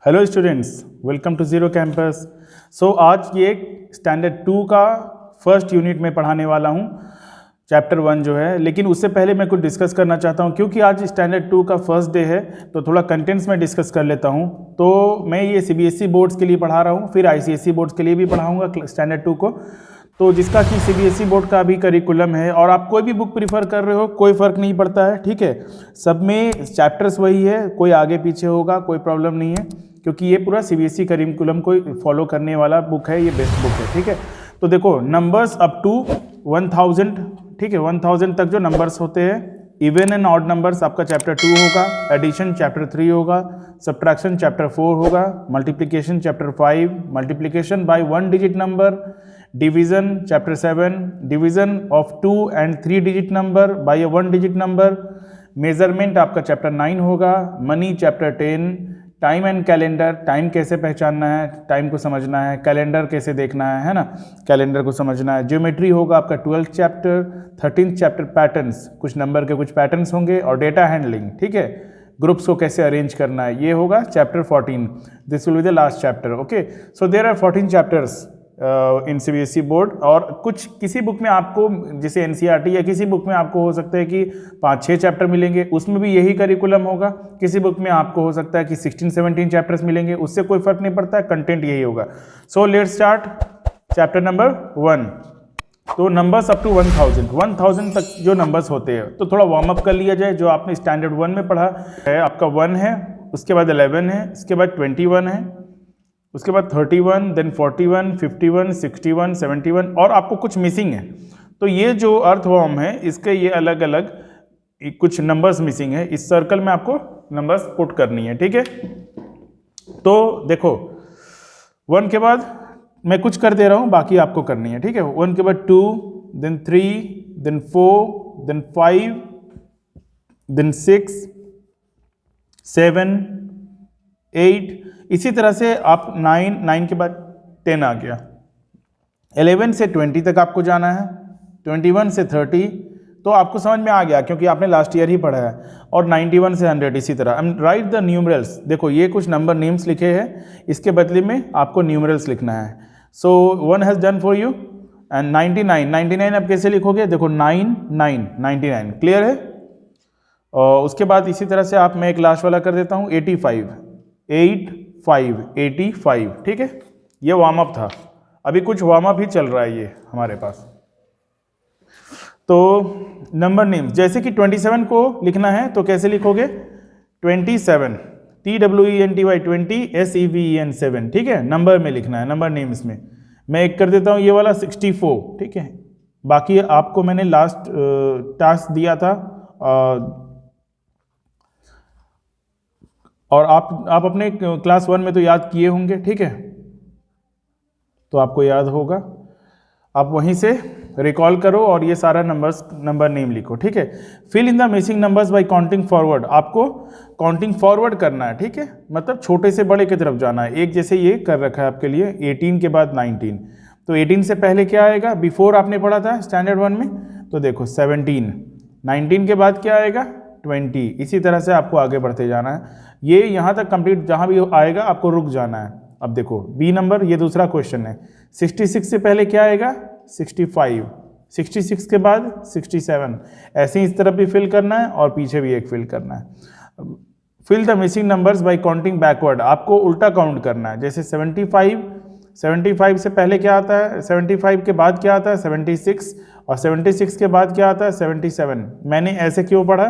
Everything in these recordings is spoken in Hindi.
Hello students, welcome to zero campus. So आज ये स्टैंडर्ड 2 का फर्स्ट यूनिट में पढ़ाने वाला हूँ, चैप्टर 1 जो है। लेकिन उससे पहले मैं कुछ डिस्कस करना चाहता हूँ, क्योंकि आज स्टैंडर्ड 2 का फर्स्ट डे है तो थोड़ा कंटेंट्स में डिस्कस कर लेता हूँ। तो मैं ये सीबीएसई बोर्ड्स के लिए पढ़ा रहा हूँ, फिर आईसीएसई बोर्ड्स के लिए भी पढ़ाऊँगा स्टैंडर्ड 2 को। तो जिसका कि सीबीएसई बोर्ड का भी करिकुलम है, और आप कोई भी बुक प्रीफर कर रहे हो कोई फ़र्क नहीं पड़ता है, ठीक है। सब में चैप्टर्स वही है, कोई आगे पीछे होगा कोई प्रॉब्लम नहीं है, क्योंकि ये पूरा सीबीएसई करिकुलम को फॉलो करने वाला बुक है, ये बेस्ट बुक है, ठीक है। तो देखो, नंबर्स अप टू 1000, ठीक है, 1000 तक जो नंबर्स होते हैं, इवन एंड ऑड नंबर्स आपका चैप्टर 2 होगा, एडिशन चैप्टर 3 होगा, सब्ट्रैक्शन चैप्टर 4 होगा, multiplication chapter 5, multiplication bye 1 digit number, division chapter 7, division of 2 and 3 digit number by 1 digit number, measurement आपका चैप्टर 9 होगा, money chapter 10, time and calendar, time कैसे पहचानना है, टाइम को समझना है, कैलेंडर कैसे देखना है ना, कैलेंडर को समझना है। ज्योमेट्री होगा आपका 12th chapter, 13th chapter patterns, कुछ नंबर के कुछ पैटर्न्स होंगे, और डेटा हैंडलिंग, ठीक है, ग्रुप्स को कैसे अरेंज करना है, ये होगा chapter 14। This will be the last chapter. Okay, so there are 14 chapters in CBSE board. और कुछ किसी बुक में आपको, जैसे एनसीईआरटी या किसी बुक में आपको हो सकता है कि 5-6 चैप्टर मिलेंगे, उसमें भी यही करिकुलम होगा। किसी बुक में आपको हो सकता है कि 16-17 चैप्टर्स मिलेंगे, उससे कोई फर्क नहीं पड़ता है, कंटेंट यही होगा। So let's start chapter number 1। तो नंबर्स अप टू 1000 तक जो नंबर्स होते हैं, तो थोड़ा वार्म अप कर लिया जाए। जो आपने स्टैंडर्ड 1 में पढ़ा है, आपका 1 है, उसके बाद 11 है, उसके बाद 21 है, उसके बाद 31, देन 41, 51, 61, 71, और आपको कुछ मिसिंग है। तो ये जो अर्थवॉर्म है, इसके ये अलग अलग कुछ नंबर्स मिसिंग है। इस सर्कल में आपको नंबर्स पुट करनी है, ठीक है। तो देखो, 1 के बाद मैं कुछ कर दे रहा हूँ, बाकी आपको करनी है, ठीक है। 1 के बाद 2, देन 3, देन 4, देन 5, देन 6, 7, 8, इसी तरह से आप 9 के बाद 10 आ गया। 11 से 20 तक आपको जाना है, 21 से 30 तो आपको समझ में आ गया, क्योंकि आपने लास्ट ईयर ही पढ़ा है, और 91 से 100 इसी तरह। Right the numerals. देखो, ये कुछ नंबर नेम्स लिखे हैं, इसके बदले में आपको न्यूमरल्स लिखना है। सो 1 has done for you. And 99 आप कैसे लिखोगे? देखो, 9 9 99, क्लियर है। और उसके बाद इसी तरह से आप, मैं एक लास्ट वाला कर देता हूँ, 85 85, ठीक है। ये वार्म अप था, अभी कुछ वार्म अप ही चल रहा है ये हमारे पास। तो नंबर नेम्स, जैसे कि 27 को लिखना है तो कैसे लिखोगे? 27, TWENTY 20, SEVEN 7, ठीक है, नंबर में लिखना है, नंबर नेम्स में। मैं एक कर देता हूँ ये वाला 64, ठीक है। बाकी आपको मैंने लास्ट टास्क दिया था, और आप अपने क्लास 1 में तो याद किए होंगे, ठीक है, तो आपको याद होगा। आप वहीं से रिकॉल करो और ये सारा नंबर नेम लिखो, ठीक है। Fill in the missing numbers by counting forward. आपको काउंटिंग फॉरवर्ड करना है, ठीक है, मतलब छोटे से बड़े की तरफ जाना है। एक जैसे ये कर रखा है आपके लिए, 18 के बाद 19, तो 18 से पहले क्या आएगा? बिफोर आपने पढ़ा था स्टैंडर्ड 1 में, तो देखो 17, 19 के बाद क्या आएगा? 20, इसी तरह से आपको आगे बढ़ते जाना है। ये यहाँ तक कंप्लीट, जहाँ भी आएगा आपको रुक जाना है। अब देखो बी नंबर, ये दूसरा क्वेश्चन है। 66 से पहले क्या आएगा? 65, 66 के बाद 67, ऐसे ही इस तरफ भी फिल करना है और पीछे भी एक फिल करना है। Fill the missing numbers by counting backward. आपको उल्टा काउंट करना है। जैसे 75 से पहले क्या आता है? 75 के बाद क्या आता है? 76, और 76 के बाद क्या आता है? 77। मैंने ऐसे क्यों पढ़ा?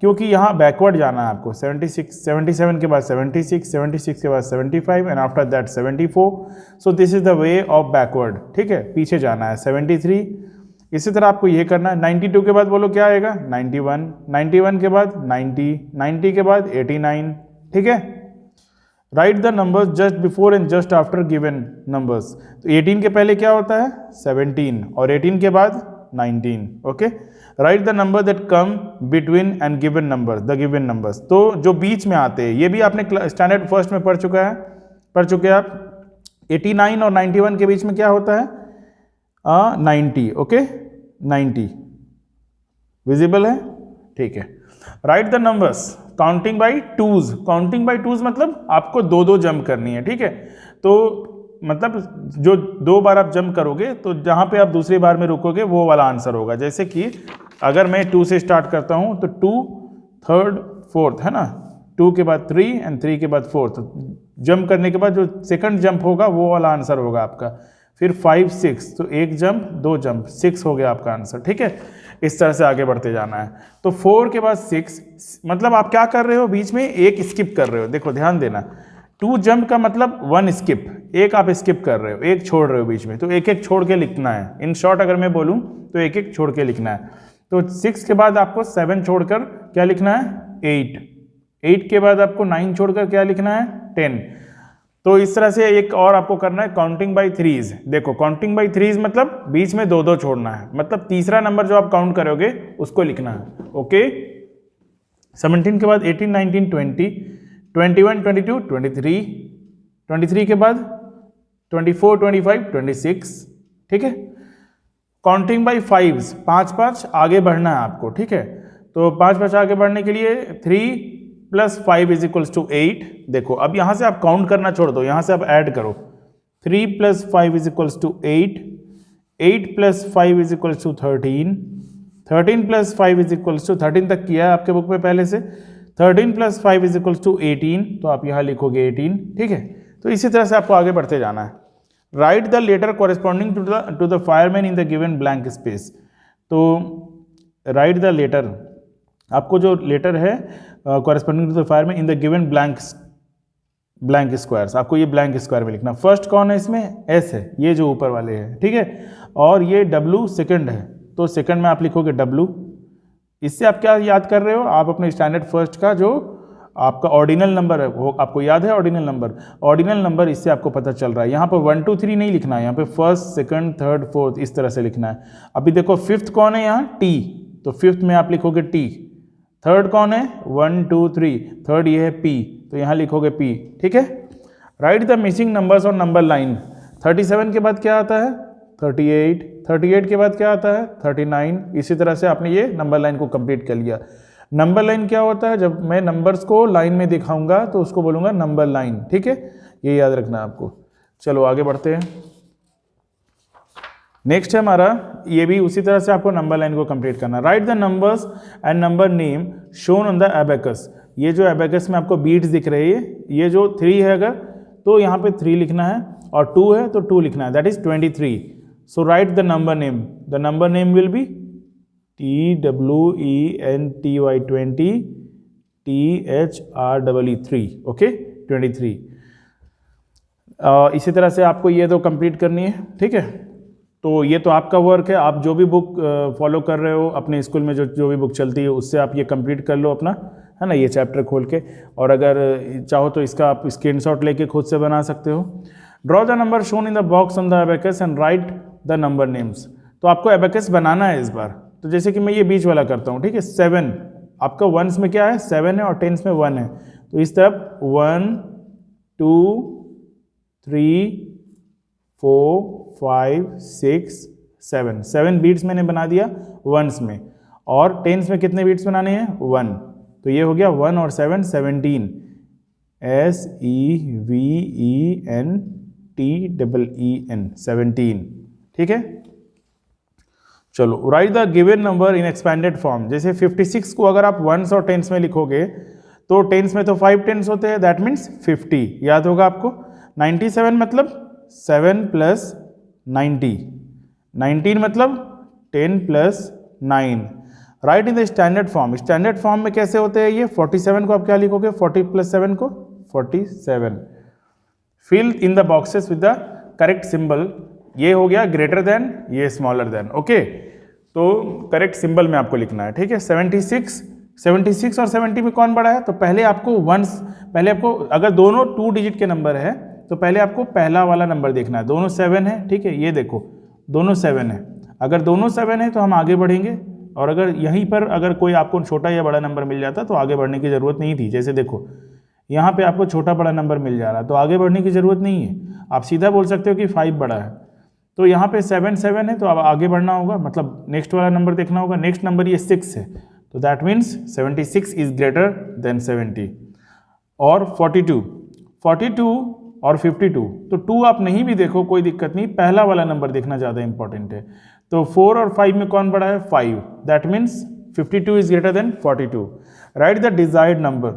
क्योंकि यहाँ बैकवर्ड जाना है आपको। 77 के बाद 76 के बाद 75, and after that 74। So this is the way of backward, ठीक है, पीछे जाना है। 73, इसी तरह आपको ये करना है। 92 के बाद बोलो क्या आएगा? 91 के बाद 90 के बाद 89, ठीक है। Write the numbers just before and just after given numbers. तो 18 के पहले क्या होता है? 17, और 18 के बाद 19, okay. Right the number that come between and given numbers, the given numbers. तो जो बीच में आते हैं, ये भी आपने स्टैंडर्ड फर्स्ट में पढ़ चुके हैं आप। 89 और 91 के बीच में क्या होता है? 90, ओके, 90 विजिबल है, ठीक है। Write the numbers counting by twos, counting by twos मतलब आपको दो दो जंप करनी है, ठीक है। तो मतलब जो 2 बार आप जंप करोगे तो जहाँ पे आप दूसरी बार में रुकोगे वो वाला आंसर होगा। जैसे कि अगर मैं 2 से स्टार्ट करता हूँ तो 2, 3rd, 4th है ना, 2 के बाद 3 एंड 3 के बाद 4th, जंप करने के बाद जो सेकंड जंप होगा वो वाला आंसर होगा आपका। फिर 5, 6, तो 1 जंप 2 जंप, 6 हो गया आपका आंसर, ठीक है। इस तरह से आगे बढ़ते जाना है। तो 4 के बाद 6 मतलब आप क्या कर रहे हो, बीच में एक स्किप कर रहे हो। देखो ध्यान देना, 2 जंप का मतलब 1 स्किप, एक आप स्किप कर रहे हो, एक छोड़ रहे हो बीच में, तो एक एक छोड़ के लिखना है। इन शॉर्ट अगर मैं बोलूँ तो एक एक छोड़ के लिखना है। तो 6 के बाद आपको 7 छोड़कर क्या लिखना है, 8, 8 के बाद आपको 9 छोड़कर क्या लिखना है, 10। तो इस तरह से एक और आपको करना है काउंटिंग बाई थ्रीज। देखो काउंटिंग बाई थ्रीज मतलब बीच में 2 छोड़ना है, मतलब तीसरा नंबर जो आप काउंट करोगे उसको लिखना है, ओके। 17 के बाद 18, 19, 20, 21, 22, 23, 23 के बाद 24, 25, 26, ठीक है। काउंटिंग बाई फाइव्स, 5 आगे बढ़ना है आपको, ठीक है। तो 5 आगे बढ़ने के लिए 3 + 5 = 8। देखो अब यहाँ से आप काउंट करना छोड़ दो, यहाँ से आप ऐड करो। 3 + 5 = 8, 8 + 5 = 13, 13 + 5 = 13 तक किया है आपके बुक में पहले से। 13 + 5 = 18, तो आप यहाँ लिखोगे 18, ठीक है। तो इसी तरह से आपको आगे बढ़ते जाना है। Write the letter corresponding to the fireman in the given blank space. तो राइट द लेटर, आपको जो लेटर है corresponding to the fireman in the given blank squares, आपको ये ब्लैंक स्क्वायर में लिखना। फर्स्ट कौन है इसमें, एस है, ये जो ऊपर वाले हैं, ठीक है। और ये डब्ल्यू सेकंड है, तो सेकंड में आप लिखोगे डब्ल्यू। इससे आप क्या याद कर रहे हो, आप अपने स्टैंडर्ड फर्स्ट का जो आपका ऑर्डिनल नंबर है वो आपको याद है, ऑर्डिनल नंबर इससे आपको पता चल रहा है। यहाँ पर 1, 2, 3 नहीं लिखना है, यहाँ पे फर्स्ट, सेकंड, थर्ड, फोर्थ इस तरह से लिखना है। अभी देखो फिफ्थ कौन है यहाँ, टी, तो फिफ्थ में आप लिखोगे टी। थर्ड कौन है, 1, 2, 3, थर्ड ये है पी, तो यहाँ लिखोगे पी, ठीक है। Write the missing numbers on number line. 37 के बाद क्या आता है, 38, 38 के बाद क्या आता है, 39। इसी तरह से आपने ये नंबर लाइन को कंप्लीट कर लिया। नंबर लाइन क्या होता है, जब मैं नंबर्स को लाइन में दिखाऊंगा तो उसको बोलूंगा नंबर लाइन, ठीक है, ये याद रखना आपको। चलो आगे बढ़ते हैं। नेक्स्ट है हमारा, ये भी उसी तरह से आपको नंबर लाइन को कंप्लीट करना। Right the numbers and number name shown on the abacus. ये जो एबेकस में आपको बीट्स दिख रही है, ये जो 3 है अगर तो यहाँ पे 3 लिखना है, और 2 है तो 2 लिखना है, that is 23। So right the number name, the number name will be TWENTY 20 THREE, okay 23। इसी तरह से आपको ये तो कंप्लीट करनी है, ठीक है। तो ये तो आपका वर्क है, आप जो भी बुक फॉलो कर रहे हो अपने स्कूल में, जो भी बुक चलती है उससे आप ये कंप्लीट कर लो अपना, है ना, ये चैप्टर खोल के। और अगर चाहो तो इसका आप स्क्रीनशॉट लेके खुद से बना सकते हो। Draw the number shown in the box on the abacus and right the number names. तो आपको एबेकस बनाना है इस बार। तो जैसे कि मैं ये बीच वाला करता हूँ, ठीक है। 7 आपका वंस में क्या है, 7 है, और टेंस में 1 है, तो इस तरफ 1, 2, 3, 4, 5, 6, 7, 7 बीट्स मैंने बना दिया वंस में। और टेंस में कितने बीट्स बनाने हैं, 1, तो ये हो गया 1 और 7, 17, SEVENTEEN 17, ठीक है। चलो right the given number in expanded form. जैसे 56 को अगर आप वंस और टेंस में लिखोगे तो टेंस में तो 5 टेंस होते हैं, दैट मीन्स 50, याद होगा आपको। 97 मतलब 7 + 90, 19 मतलब 10 + 9। Right in the standard form. Standard form में कैसे होते हैं ये, 47 को आप क्या लिखोगे, 40 + 7 को 47। Fill in the boxes with the correct symbol. ये हो गया ग्रेटर देन, ये स्मॉलर देन, ओके। तो करेक्ट सिंबल में आपको लिखना है, ठीक है। 76 और 70 में कौन बड़ा है, तो पहले आपको अगर दोनों 2 डिजिट के नंबर है तो पहले आपको पहला वाला नंबर देखना है। दोनों 7 है, ठीक है, ये देखो दोनों 7 है। अगर दोनों 7 है तो हम आगे बढ़ेंगे, और अगर यहीं पर अगर कोई आपको छोटा या बड़ा नंबर मिल जाता तो आगे बढ़ने की ज़रूरत नहीं थी। जैसे देखो यहाँ पे आपको छोटा बड़ा नंबर मिल जा रहा है तो आगे बढ़ने की ज़रूरत नहीं है, आप सीधा बोल सकते हो कि 5 बड़ा है। तो यहाँ पे 7 है तो अब आगे बढ़ना होगा, मतलब नेक्स्ट वाला नंबर देखना होगा। नेक्स्ट नंबर ये 6 है, तो that means 76 is greater than 70। और 42 और 52, तो 2 आप नहीं भी देखो कोई दिक्कत नहीं, पहला वाला नंबर देखना ज़्यादा इंपॉर्टेंट है। तो 4 और 5 में कौन बड़ा है? 5, that means 52 is greater than 42। Right the desired number.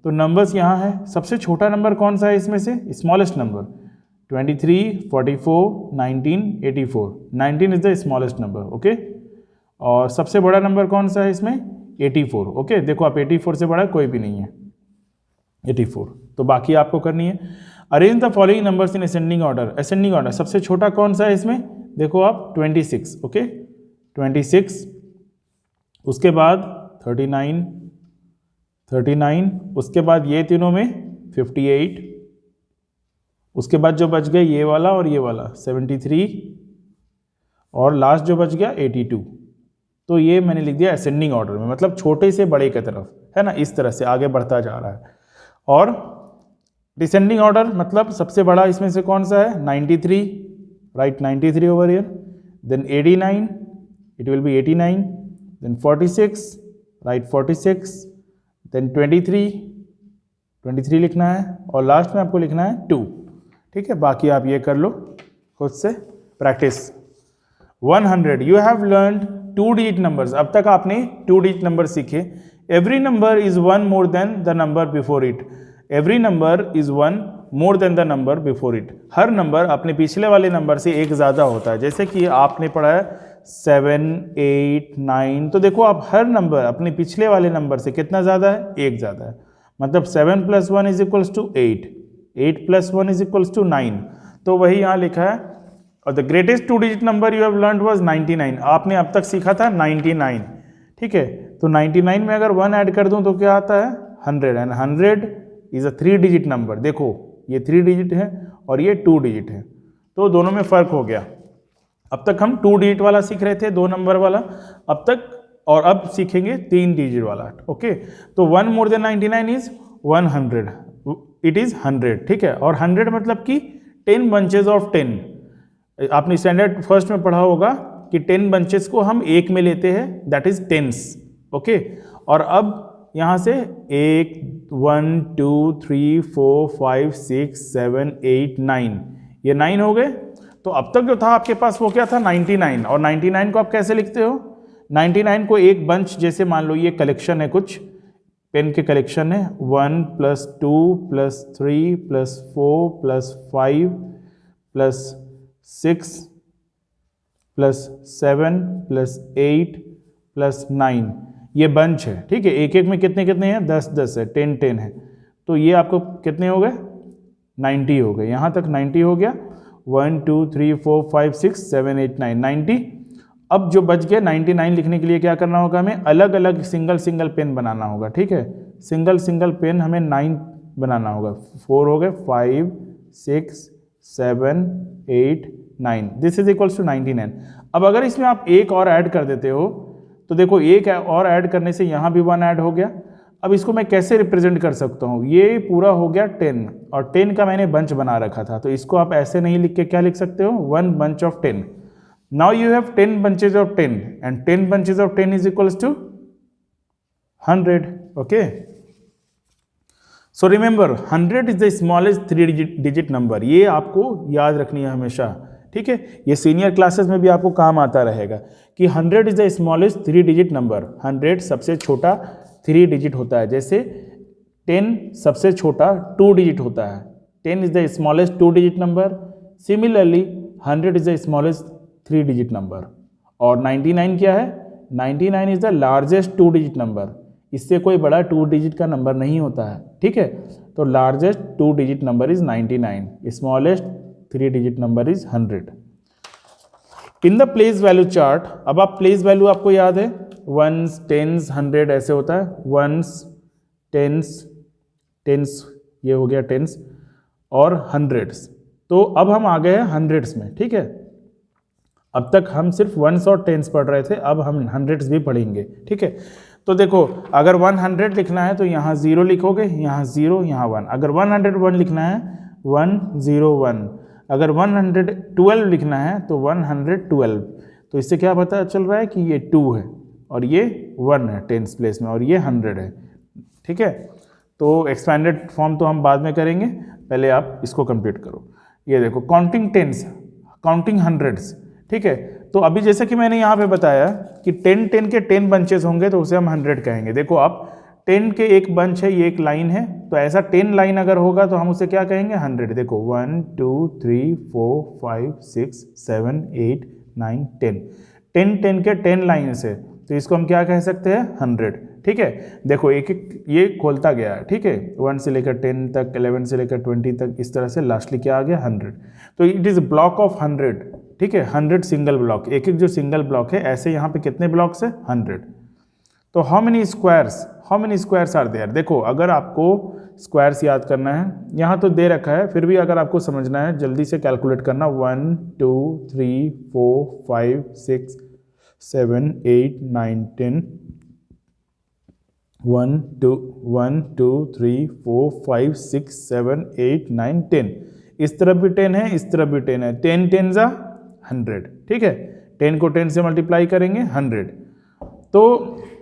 तो नंबर्स यहाँ है, सबसे छोटा नंबर कौन सा है इसमें से? Smallest number 23, 44, 19, 84। 19 is the smallest number, okay. और सबसे बड़ा नंबर कौन सा है इसमें? 84, ओके। देखो आप 84 से बड़ा कोई भी नहीं है, 84। तो बाकी आपको करनी है। Arrange the following numbers in ascending order. Ascending order सबसे छोटा कौन सा है इसमें? देखो आप 26, ओके 26, उसके बाद 39, उसके बाद ये तीनों में 58, उसके बाद जो बच गए ये वाला और ये वाला 73, और लास्ट जो बच गया 82। तो ये मैंने लिख दिया असेंडिंग ऑर्डर में, मतलब छोटे से बड़े की तरफ, है ना, इस तरह से आगे बढ़ता जा रहा है। और डिसेंडिंग ऑर्डर मतलब सबसे बड़ा इसमें से कौन सा है? 93, right 93 over here, then 89, it will be 89, then 46, right 46, then 23 लिखना है, और लास्ट में आपको लिखना है 2, ठीक है। बाकी आप ये कर लो खुद से practice. 100, you have learned 2 digit numbers. अब तक आपने 2 डिजिट नंबर सीखे। Every number is 1 more than the number before it. Every number is 1 more than the number before it. Her number अपने पिछले वाले नंबर से एक ज़्यादा होता है। जैसे कि आपने पढ़ा है 7, 8, 9, तो देखो आप हर नंबर अपने पिछले वाले नंबर से कितना ज़्यादा है? एक ज़्यादा है। मतलब 7 + 1 is equals to 8, 8 + 1 is equals to 9। तो वही यहाँ लिखा है। और the greatest 2 digit number you have learned was 99। आपने अब तक सीखा था 99, ठीक है। तो 99 में अगर 1 ऐड कर दूं तो क्या आता है? 100, and 100 is a 3 digit number. देखो ये 3 डिजिट है और ये 2 डिजिट है, तो दोनों में फ़र्क हो गया। अब तक हम 2 डिजिट वाला सीख रहे थे, 2 नंबर वाला, अब तक, और अब सीखेंगे 3 डिजिट वाला, ओके। तो 1 more than 99 is 100, it is 100, ठीक है। और 100 मतलब कि 10 बंचेज ऑफ 10। आपने स्टैंडर्ड फर्स्ट में पढ़ा होगा कि 10 बंचेस को हम एक में लेते हैं, दैट इज टेंस, ओके। और अब यहाँ से 1, 1, 2, 3, 4, 5, 6, 7, 8, 9, ये 9 हो गए। तो अब तक जो था आपके पास वो क्या था? 99। और 99 को आप कैसे लिखते हो? 99 को एक बंच, जैसे मान लो ये कलेक्शन है, कुछ पेन के कलेक्शन है, 1 + 2 + 3 + 4 + 5 + 6 + 7 + 8 + 9, ये बंच है, ठीक है। एक एक में कितने कितने हैं? 10 10 है, 10 10 है। तो ये आपको कितने हो गए? 90 हो गए। यहाँ तक 90 हो गया। 1 2 3 4 5 6 7 8 9, 90। अब जो बच गया 99 लिखने के लिए क्या करना होगा? हमें अलग अलग सिंगल पेन बनाना होगा, ठीक है। सिंगल पेन हमें 9 बनाना होगा। 4 हो गए, 5 6 7 8 9, दिस इज इक्वल्स टू 99। अब अगर इसमें आप एक और ऐड कर देते हो तो देखो एक और ऐड करने से यहाँ भी 1 ऐड हो गया। अब इसको मैं कैसे रिप्रेजेंट कर सकता हूँ? ये पूरा हो गया 10, और 10 का मैंने बंच बना रखा था, तो इसको आप ऐसे नहीं लिख के क्या लिख सकते हो? 1 bunch of 10। Now you have 10 bunches of 10 and 10 bunches of 10 is equals to 100, okay. So remember 100 is the smallest 3 digit number. ये आपको याद रखनी है हमेशा, ठीक है। ये सीनियर क्लासेस में भी आपको काम आता रहेगा कि 100 is the smallest 3 digit number. 100 सबसे छोटा 3 डिजिट होता है, जैसे 10 सबसे छोटा 2 डिजिट होता है। 10 is the smallest 2 digit number. Similarly 100 is the smallest 3 digit number. और 99 क्या है? 99 is the largest 2 digit number. इससे कोई बड़ा 2 डिजिट का नंबर नहीं होता है, ठीक है। तो largest 2 digit number is 99, smallest 3 digit number is 100। In the place value chart, अब आप प्लेस वैल्यू आपको याद है, 1s 10s 100 ऐसे होता है। 1s 10s ये हो गया 10s, और 100s। तो अब हम आ गए हैं 100s में, ठीक है। अब तक हम सिर्फ 1s और 10s पढ़ रहे थे, अब हम 100s भी पढ़ेंगे, ठीक है। तो देखो अगर 100 लिखना है तो यहाँ 0 लिखोगे, यहाँ 0, यहाँ 1। अगर 101 लिखना है 101। अगर 112 लिखना है तो 112। तो इससे क्या पता चल रहा है कि ये 2 है, और ये 1 है टेंस प्लेस में और ये 100 है, ठीक है। तो एक्सपैंडेड फॉर्म तो हम बाद में करेंगे, पहले आप इसको कंप्लीट करो। ये देखो काउंटिंग टेंस, काउंटिंग हंड्रेड्स, ठीक है। तो अभी जैसे कि मैंने यहाँ पे बताया कि 10 के 10 बंचेस होंगे तो उसे हम 100 कहेंगे। देखो आप 10 के एक बंच है, ये एक लाइन है, तो ऐसा 10 लाइन अगर होगा तो हम उसे क्या कहेंगे 100। देखो 1 2 3 4 5 6 7 8 9 10, 10 के 10 लाइन्स है तो इसको हम क्या कह सकते हैं 100, ठीक है। देखो एक एक ये खोलता गया है, ठीक है, 1 से लेकर 10 तक, 11 से लेकर 20 तक, इस तरह से लास्टली क्या आ गया 100। तो इट इज़ ब्लॉक ऑफ 100, ठीक है, 100 सिंगल ब्लॉक, एक एक जो सिंगल ब्लॉक है, ऐसे यहाँ पे कितने ब्लॉक्स है 100। तो how many squares are there. देखो अगर आपको स्क्वायर्स याद करना है, यहाँ तो दे रखा है, फिर भी अगर आपको समझना है जल्दी से कैलकुलेट करना, 1 2 3 4 5 6 7 8 9 10, 1 2 3 4 5 6 7 8 9 10, इस तरफ भी 10 है, इस तरफ भी 10 है, 10 10 जा 100, ठीक है। 10 को 10 से मल्टीप्लाई करेंगे 100। तो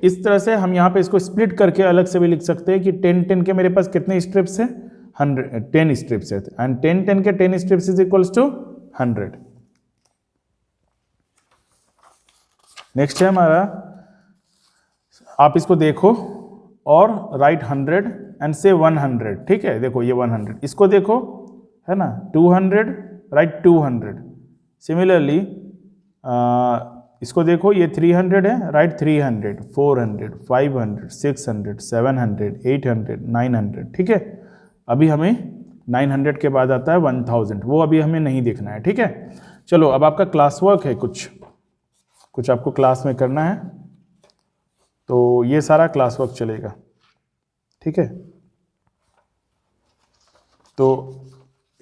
इस तरह से हम यहाँ पे इसको स्प्लिट करके अलग से भी लिख सकते हैं कि 10 10 के मेरे पास कितने स्ट्रिप्स हैं 10 स्ट्रिप्स है, एंड 10 10 के 10 strips is equals to 100। Next है हमारा, आप इसको देखो और राइट 100 एंड से 100, ठीक है। देखो ये 100, इसको देखो है ना, 200 राइट 200। सिमिलरली इसको देखो ये 300 है, राइट 300, 400 500 600 700 800 900, ठीक है। अभी हमें 900 के बाद आता है 1000, वो अभी हमें नहीं देखना है, ठीक है। चलो अब आपका क्लास वर्क है, कुछ आपको क्लास में करना है, तो ये सारा क्लास वर्क चलेगा, ठीक है। तो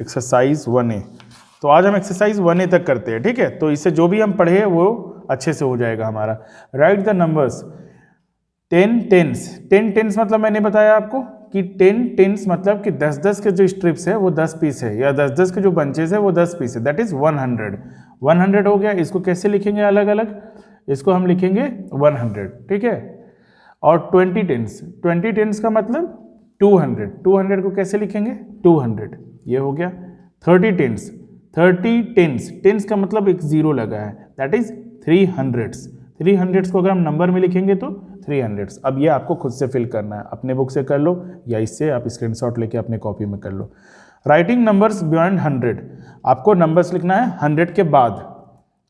एक्सरसाइज 1A, तो आज हम एक्सरसाइज 1A तक करते हैं, ठीक है। तो इससे जो भी हम पढ़े वो अच्छे से हो जाएगा हमारा। Write the numbers 10 tens. 10 tens मतलब मैंने बताया आपको कि 10 टेंस मतलब कि 10-10 के जो स्ट्रिप्स है वो 10 पीस है, या 10-10 के जो बंचेस है वो 10 पीस है, दैट इज 100। 100 हो गया। इसको कैसे लिखेंगे अलग अलग, इसको हम लिखेंगे 100, ठीक है। और 20 टेंस, 20 टेंस का मतलब 200, 200 को कैसे लिखेंगे 200, ये हो गया। 30 टेंस, 30 टेंस, टेंस का मतलब एक जीरो लगा है, दैट इज 300। 300 को अगर हम नंबर में लिखेंगे तो 300। अब ये आपको खुद से फिल करना है, अपने बुक से कर लो या इससे आप स्क्रीनशॉट लेके अपने कॉपी में कर लो। राइटिंग नंबर्स बियॉन्ड 100, आपको नंबर्स लिखना है 100 के बाद।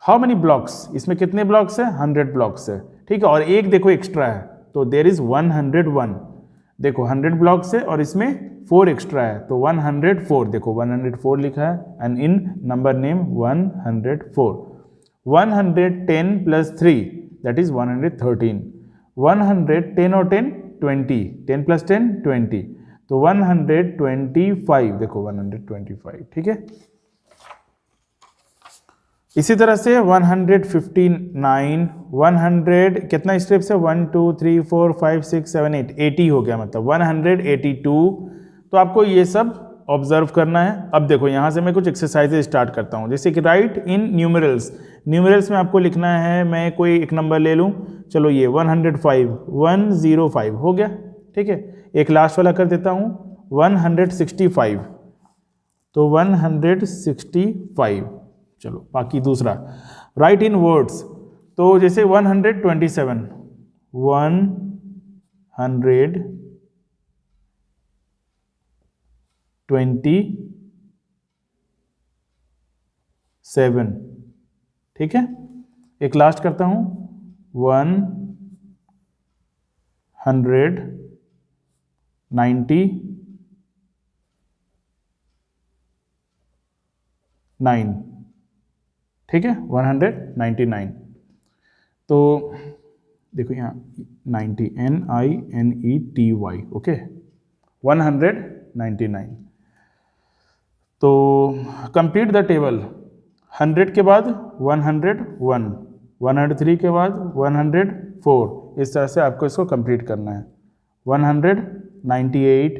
हाउ मेनी ब्लॉक्स, इसमें कितने ब्लॉक्स है 100 ब्लॉक्स है, ठीक है। और एक देखो एक्स्ट्रा है तो देयर इज 101, देखो 100 ब्लॉक्स है और इसमें 4 एक्स्ट्रा है तो 104, देखो 104 लिखा है, and in number name 104। 110 plus 3 that is 113। 110 और 10 20, 10 प्लस 10 20, तो 125, देखो 125, ठीक है। इसी तरह से 159, 100 कितना स्टेप्स है 1 2 3 4 5 6 7 8, 80 हो गया, मतलब 182। तो आपको ये सब ऑब्जर्व करना है। अब देखो यहाँ से मैं कुछ एक्सरसाइजेज स्टार्ट करता हूँ, जैसे कि राइट इन न्यूमरल्स। न्यूमरल्स में आपको लिखना है, मैं कोई एक नंबर ले लूँ, चलो ये 105, 105 हो गया, ठीक है। एक लास्ट वाला कर देता हूँ 165, तो 165। चलो बाकी दूसरा राइट इन वर्ड्स, तो जैसे 127, 127, ठीक है। एक लास्ट करता हूं 199, ठीक है 199। तो देखो यहाँ 90, NINETY, ओके 199। तो कंप्लीट द टेबल, 100 के बाद 101, 103 के बाद 104, इस तरह से आपको इसको कंप्लीट करना है। 198,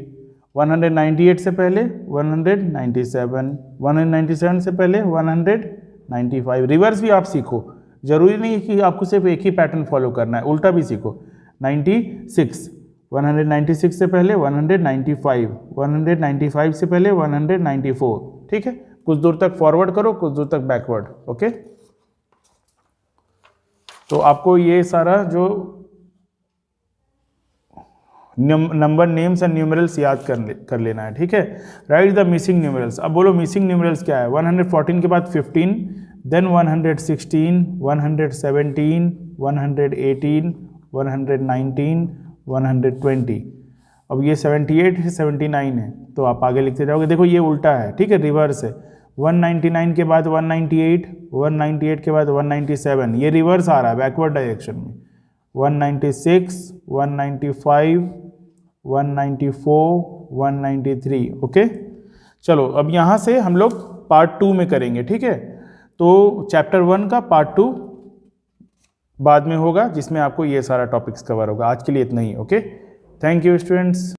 198 से पहले 197, 197 से पहले 195, रिवर्स भी आप सीखो, जरूरी नहीं है कि आपको सिर्फ एक ही पैटर्न फॉलो करना है, उल्टा भी सीखो। 96, 196 से पहले 195, 195 से पहले 194, ठीक है। कुछ दूर तक फॉरवर्ड करो, कुछ दूर तक बैकवर्ड, ओके। तो आपको ये सारा जो नंबर नेम्स एंड न्यूमरल्स याद कर लेना है, ठीक है। Write the missing numerals. अब बोलो मिसिंग न्यूमरल्स क्या है। 114 के बाद 15, देन 116, 117, 118, 119, 120। अब ये 78 है, 79 है, तो आप आगे लिखते जाओगे। देखो ये उल्टा है, ठीक है, रिवर्स है। 199 के बाद 198, 198 के बाद 197, ये रिवर्स आ रहा है बैकवर्ड डायरेक्शन में। 196, 195, 194, 193, ओके। चलो अब यहाँ से हम लोग पार्ट 2 में करेंगे, ठीक है। तो चैप्टर 1 का पार्ट 2 बाद में होगा, जिसमें आपको ये सारा टॉपिक्स कवर होगा। आज के लिए इतना ही, ओके। Thank you students.